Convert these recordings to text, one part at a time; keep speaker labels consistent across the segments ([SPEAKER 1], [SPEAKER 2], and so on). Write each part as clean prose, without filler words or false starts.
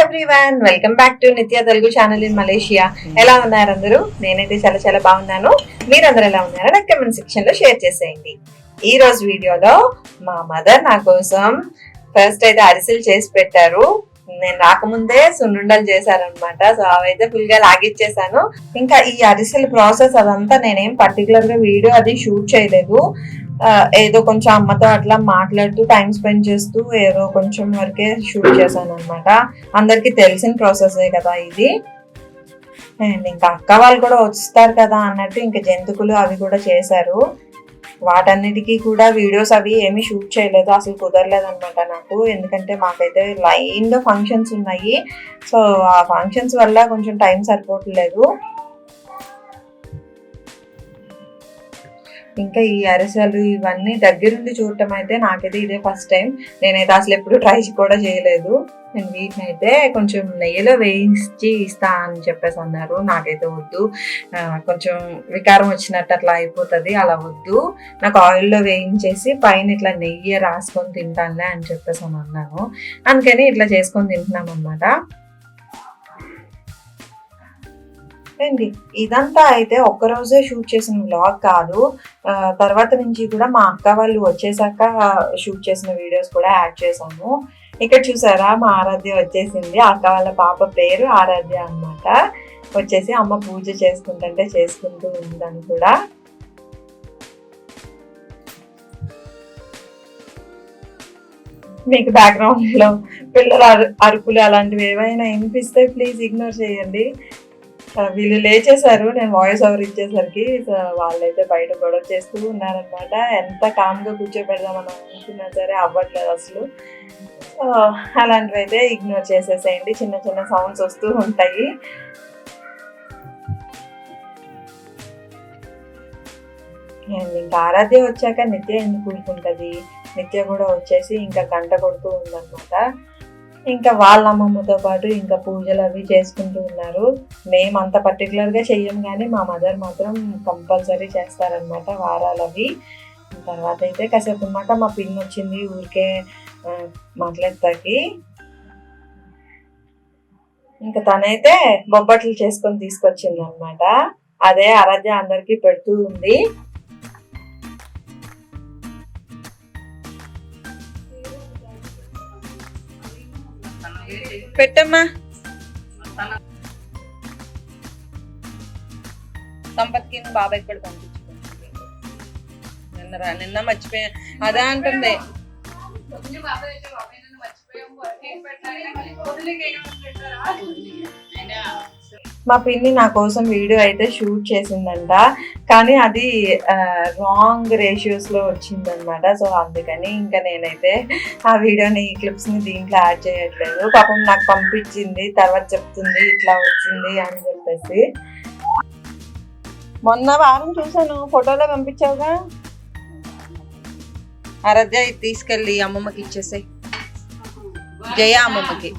[SPEAKER 1] Everyone, welcome back to నిత్య Telugu channel in Malaysia. ఎలా ఉన్నారు అందరూ? నేనైతే చాలా చాలా బాగున్నాను. మీరందరూ ఎలా ఉన్నారో నాకు కమెంట్ సెక్షన్ లో షేర్ చేసేయండి. ఈ రోజు వీడియోలో మా మదర్ నా కోసం ఫస్ట్ అయితే అరిసెలు చేసి పెట్టారు. నేను రాకముందే సున్నుండలు చేశారనమాట. సో అవైతే ఫుల్ గా లాగిచ్చేసాను. ఇంకా ఈ అరిసెల ప్రాసెస్ అదంతా నేనేం పర్టికులర్ గా వీడియో అది షూట్ చేయలేదు. ఏదో కొంచెం అమ్మతో అట్లా మాట్లాడుతూ టైం స్పెండ్ చేస్తూ ఏదో కొంచెం వరకే షూట్ చేశాను అనమాట. అందరికి తెలిసిన ప్రాసెసే కదా ఇది. అండ్ ఇంకా అక్క వాళ్ళు కూడా వస్తారు కదా అన్నట్టు ఇంకా జంతుకులు అవి కూడా చేశారు. వాటన్నిటికీ కూడా వీడియోస్ అవి ఏమీ షూట్ చేయలేదు, అసలు కుదరలేదు అనమాట నాకు. ఎందుకంటే మాకైతే లైన్ గా ఫంక్షన్స్ ఉన్నాయి. సో ఆ ఫంక్షన్స్ వల్ల కొంచెం టైం సరిపోవట్లేదు. ఇంకా ఈ అరిసెలు ఇవన్నీ దగ్గరుండి చూడటం అయితే నాకైతే ఇదే ఫస్ట్ టైం. నేనైతే అసలు ఎప్పుడు ట్రై కూడా చేయలేదు. నేను వీటిని అయితే కొంచెం నెయ్యిలో వేయించి ఇస్తా అని చెప్పేసి అన్నారు. నాకైతే వద్దు, కొంచెం వికారం వచ్చినట్టు అట్లా అయిపోతుంది, అలా వద్దు, నాకు ఆయిల్లో వేయించేసి పైన ఇట్లా నెయ్యి రాసుకొని తింటానులే అని చెప్పేసి అని అన్నాను. అందుకని ఇట్లా చేసుకొని తింటున్నాం అన్నమాట. అండి ఇదంతా అయితే ఒక్కరోజే షూట్ చేసిన వ్లాగ్ కాదు. తర్వాత నుంచి కూడా మా అక్క వాళ్ళు వచ్చేసాక షూట్ చేసిన వీడియోస్ కూడా యాడ్ చేశాను. ఇక్కడ చూసారా మా ఆరాధ్య వచ్చేసింది. అక్క వాళ్ళ పాప పేరు ఆరాధ్య అన్నమాట. వచ్చేసి అమ్మ పూజ చేసుకుంటూ ఉందని కూడా. మీకు బ్యాక్గ్రౌండ్ లో పిల్లల అరుపులు అలాంటివి ఏమైనా వినిపిస్తే ప్లీజ్ ఇగ్నోర్ చేయండి. వీళ్ళు లేచేశారు నేను వాయిస్ ఓవర్ ఇచ్చేసరికి. వాళ్ళైతే బయట గొడవ చేస్తూ ఉన్నారనమాట. ఎంత కామ్గా కూర్చోబెడదామని అనుకున్నా సరే అవ్వట్లేదు అసలు. అలాంటివి అయితే ఇగ్నోర్ చేసేసేయండి, చిన్న చిన్న సౌండ్స్ వస్తూ ఉంటాయి. ఇంకా ఆరాధ్య వచ్చాక నిత్య ఎందుకు కూడుకుంటుంది. నిత్య కూడా వచ్చేసి ఇంకా గంట కొడుతూ ఉందన్నమాట. ఇంకా వాళ్ళ అమ్మమ్మతో పాటు ఇంకా పూజలు అవి చేసుకుంటూ ఉన్నారు. మేము అంత పర్టికులర్గా చెయ్యం కానీ మా మదర్ మాత్రం కంపల్సరీ చేస్తారనమాట వారాలు అవి. తర్వాత అయితే కాసేపు ఉన్నాక మా పిన్ వచ్చింది ఊరికే మాట్లాడతాకి. ఇంకా తనైతే బొబ్బట్లు చేసుకొని తీసుకొచ్చింది అనమాట. అదే ఆరాధ్య అందరికి పెడుతూ ఉంది. పెట్టమ్మా. సంపత్కి బాబాయ్ కూడా పంపించుకుంటుంది. నిన్న మర్చిపోయా అదే అంటుంది. మా పిన్ని నా కోసం వీడియో అయితే షూట్ చేసిందంట, కానీ అది రాంగ్ రేషియోస్ లో వచ్చిందనమాట. సో అందుకని ఇంకా నేనైతే ఆ వీడియోని క్లిప్స్ ని దీంట్లో యాడ్ చేయట్లేదు. పాపం నాకు పంపించింది, తర్వాత చెప్తుంది ఇట్లా వచ్చింది అని చెప్పేసి. మొన్న వారం చూసాను, ఫోటోలో పంపించావుగా. ఆరాధ్య ఇది తీసుకెళ్ళి అమ్మమ్మకి ఇచ్చేసాయి, జయ అమ్మమ్మకి.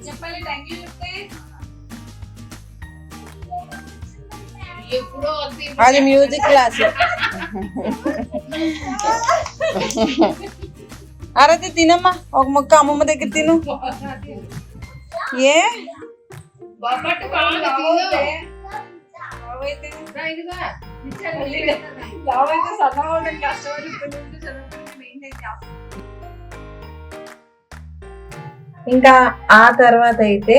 [SPEAKER 2] చెప్పాలి థ్యాంక్ యూ చెప్తే
[SPEAKER 1] అది మ్యూజిక్ క్లాస్. అరే తినమ్మా, ఒక ముక్క అమ్మమ్మ దగ్గర తిను. ఏ ఇంకా ఆ తర్వాత అయితే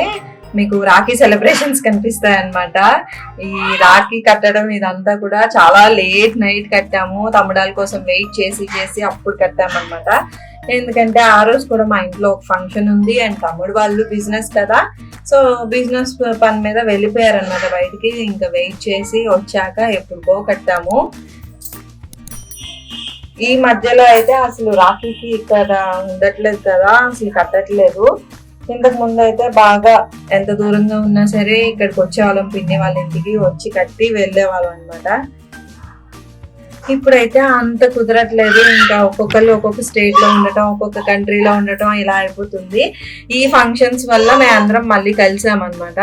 [SPEAKER 1] మీకు రాఖీ సెలబ్రేషన్స్ కనిపిస్తాయి అన్నమాట. ఈ రాఖీ కట్టడం ఇదంతా కూడా చాలా లేట్ నైట్ కట్టాము. తమ్ముడాల కోసం వెయిట్ చేసి అప్పుడు కట్టామన్నమాట. ఎందుకంటే ఆ రోజు కూడా మా ఇంట్లో ఒక ఫంక్షన్ ఉంది. అండ్ తమ్ముడు వాళ్ళు బిజినెస్ కదా, సో బిజినెస్ పని మీద వెళ్ళిపోయారనమాట బయటికి. ఇంకా వెయిట్ చేసి వచ్చాక ఎప్పుడుకో కట్టాము. ఈ మధ్యలో అయితే అసలు రాఖీకి ఇక్కడ ఉండట్లేదు కదా, అసలు కట్టట్లేదు. ఇంతకు ముందు అయితే బాగా ఎంత దూరంగా ఉన్నా సరే ఇక్కడికి వచ్చేవాళ్ళం, పిన్ని వాళ్ళ ఇంటికి వచ్చి కట్టి వెళ్ళేవాళ్ళం అనమాట. ఇప్పుడైతే అంత కుదరట్లేదు. ఇంకా ఒక్కొక్కరు ఒక్కొక్క స్టేట్ లో ఉండటం, ఒక్కొక్క కంట్రీలో ఉండటం ఇలా అయిపోతుంది. ఈ ఫంక్షన్స్ వల్ల మేము అందరం మళ్ళీ కలిసామన్నమాట.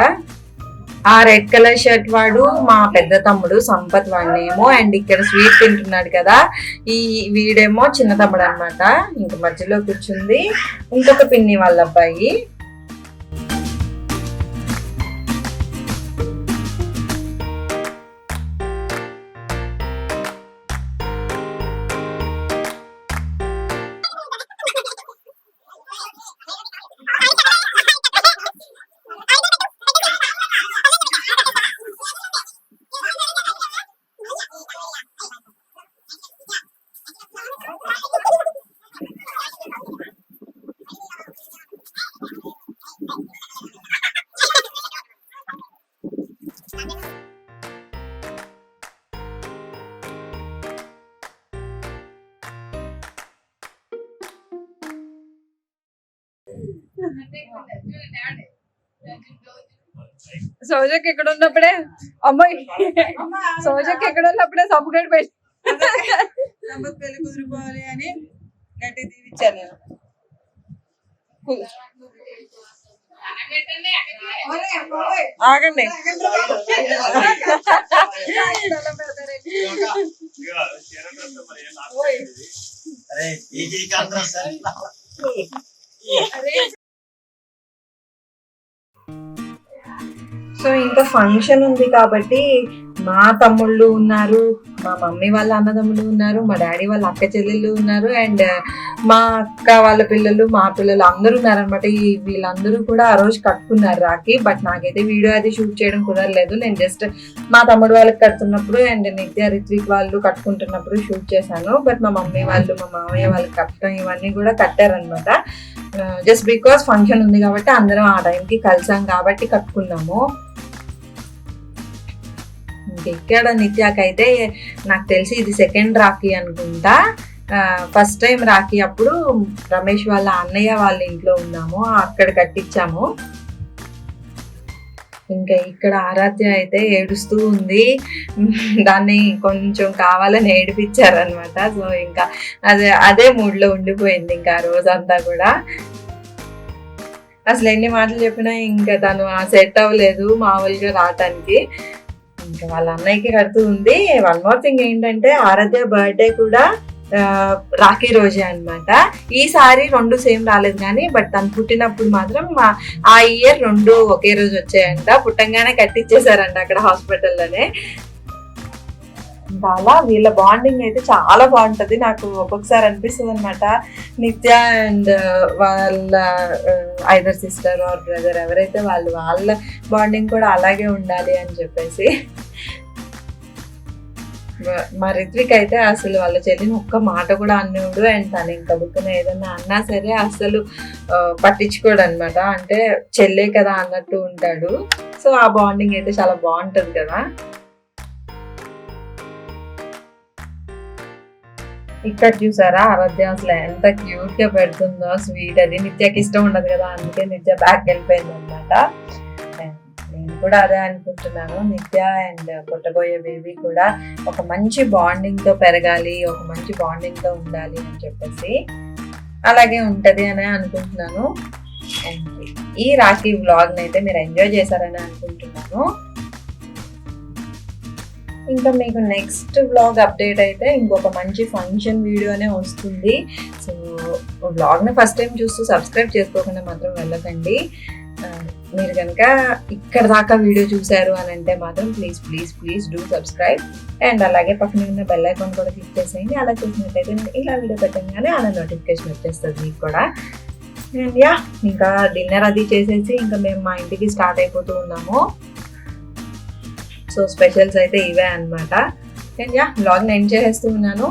[SPEAKER 1] ఆ రెడ్ కలర్ షర్ట్ వాడు మా పెద్ద తమ్ముడు సంపత్ వాడినేమో, అండ్ ఇక్కడ స్వీట్ తింటున్నాడు కదా ఈ వీడేమో చిన్న తమ్ముడు అనమాట. ఇంక మధ్యలో కూర్చుంది ఇంకొక పిన్ని వాళ్ళ అబ్బాయి.
[SPEAKER 2] సోజకి ఎక్కడ ఉన్నప్పుడే అమ్మాయి సోజకి ఎక్కడ ఉన్నప్పుడే సబ్బుగడ్డ పెళ్లి
[SPEAKER 3] కుదిరిపోవాలి అని గట్టి తీపిచ్చాను నేను. ఆగండి.
[SPEAKER 1] సో ఇంకా ఫంక్షన్ ఉంది కాబట్టి మా తమ్ముళ్ళు ఉన్నారు, మా మమ్మీ వాళ్ళ అన్నదమ్ములు ఉన్నారు, మా డాడీ వాళ్ళ అక్క చెల్లెళ్ళు ఉన్నారు, అండ్ మా అక్క వాళ్ళ పిల్లలు, మా పిల్లలు అందరూ ఉన్నారనమాట. వీళ్ళందరూ కూడా ఆ రోజు కట్టుకున్నారు రాఖీ. బట్ నాకైతే వీడియో అది షూట్ చేయడం కుదరలేదు. నేను జస్ట్ మా తమ్ముడు వాళ్ళకి కడుతున్నప్పుడు అండ్ నిత్య రిత్విక్ వాళ్ళు కట్టుకుంటున్నప్పుడు షూట్ చేశాను. బట్ మా మమ్మీ వాళ్ళు, మా మామయ్య వాళ్ళకి కట్టడం ఇవన్నీ కూడా కట్టారనమాట. జస్ట్ బికాస్ ఫంక్షన్ ఉంది కాబట్టి అందరం ఆ టైంకి కలిసాం కాబట్టి కట్టుకున్నాము. ఇక్కడ నిత్యాకైతే నాకు తెలిసి ఇది సెకండ్ రాఖీ అనుకుంటా. ఫస్ట్ టైం రాఖీ అప్పుడు రమేష్ వాళ్ళ అన్నయ్య వాళ్ళ ఇంట్లో ఉన్నాము, అక్కడ కట్టించాము. ఇంకా ఇక్కడ ఆరాధ్య అయితే ఏడుస్తూ ఉంది, దాన్ని కొంచెం కావాలని ఏడిపించారనమాట. సో ఇంకా అదే మూడ్లో ఉండిపోయింది ఇంకా ఆ రోజంతా కూడా. అసలు ఎన్ని మాటలు చెప్పినా ఇంకా తను సెట్ అవ్వలేదు మామూలుగా రావటానికి. ఇంకా వాళ్ళ అన్నయ్యకి కడుతూ ఉంది. వన్ మోర్ థింగ్ ఏంటంటే ఆరాధ్య బర్త్డే కూడా రాఖీ రోజే అనమాట. ఈసారి 2 సేమ్ రాలేదు కానీ బట్ తను పుట్టినప్పుడు మాత్రం ఆ ఇయర్ 2 ఒకే రోజు వచ్చాయంట. పుట్టంగానే కట్టించేశారంట అక్కడ హాస్పిటల్లోనే. అలా వీళ్ళ బాండింగ్ అయితే చాలా బాగుంటుంది. నాకు ఒక్కొక్కసారి అనిపిస్తుంది అనమాట, నిత్య అండ్ వాళ్ళ ఐదర్ సిస్టర్ ఆర్ బ్రదర్ ఎవరైతే వాళ్ళ బాండింగ్ కూడా అలాగే ఉండాలి అని చెప్పేసి. మా రిత్విక్ అయితే అసలు వాళ్ళ చెల్లిని ఒక్క మాట కూడా అనేవాడు. అండ్ తను ఇంకా బుక్కున ఏదన్నా అన్నా సరే అసలు పట్టించుకోడు అనమాట. అంటే చెల్లే కదా అన్నట్టు ఉంటాడు. సో ఆ బాండింగ్ అయితే చాలా బాగుంటుంది కదా. ఇక్కడ చూసారా ఆరాధ్య అసలు ఎంత క్యూట్ గా పెడుతుందో స్వీట్. అది నిత్యకి ఇష్టం ఉండదు కదా, అందుకే నిత్య బ్యాక్ వెళ్ళిపోయింది అనమాట. నేను కూడా అదే అనుకుంటున్నాను, నిత్య అండ్ పుట్టబోయే బేబీ కూడా ఒక మంచి బాండింగ్ తో పెరగాలి, ఒక మంచి బాండింగ్ తో ఉండాలి అని చెప్పేసి. అలాగే ఉంటది అని అనుకుంటున్నాను. అండ్ ఈ రాఖీ వ్లాగ్ అయితే మీరు ఎంజాయ్ చేశారని అనుకుంటున్నాను. ఇంకా మీకు నెక్స్ట్ వ్లాగ్ అప్డేట్ అయితే ఇంకొక మంచి ఫంక్షన్ వీడియోనే వస్తుంది. సో వ్లాగ్ని ఫస్ట్ టైం చూస్తూ సబ్స్క్రైబ్ చేసుకోకుండా మాత్రం వెళ్ళకండి. మీరు కనుక ఇక్కడ దాకా వీడియో చూసారు అని అంటే మాత్రం please please please do subscribe. And అలాగే పక్కన ఉన్న బెల్ ఐకాన్ కూడా క్లిక్ చేసేయండి. అలా చేసినట్టయితే నేను ఇలా వీడియో పెట్టగానే అలా నోటిఫికేషన్ వచ్చేస్తుంది మీకు కూడా. అండ్ యా, ఇంకా డిన్నర్ అది చేసేసి ఇంకా మేము మా ఇంటికి స్టార్ట్ అయిపోతూ ఉన్నాము. సో స్పెషల్స్ అయితే ఇవే అనమాట. అండ్ యా, వ్లాగ్ని ఎండ్ చేసేస్తూ ఉన్నాను.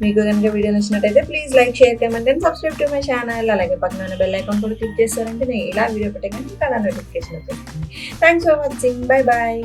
[SPEAKER 1] మీకు కనుక వీడియో నచ్చినట్టయితే please like, share, comment and subscribe to my channel. అలాగే పక్కన బెల్ ఐకాన్ కూడా క్లిక్ చేస్తారంటే నేను ఇలా వీడియో పెట్టగానే అలా నోటిఫికేషన్ వచ్చేస్తుంది. Thanks for watching. Bye bye.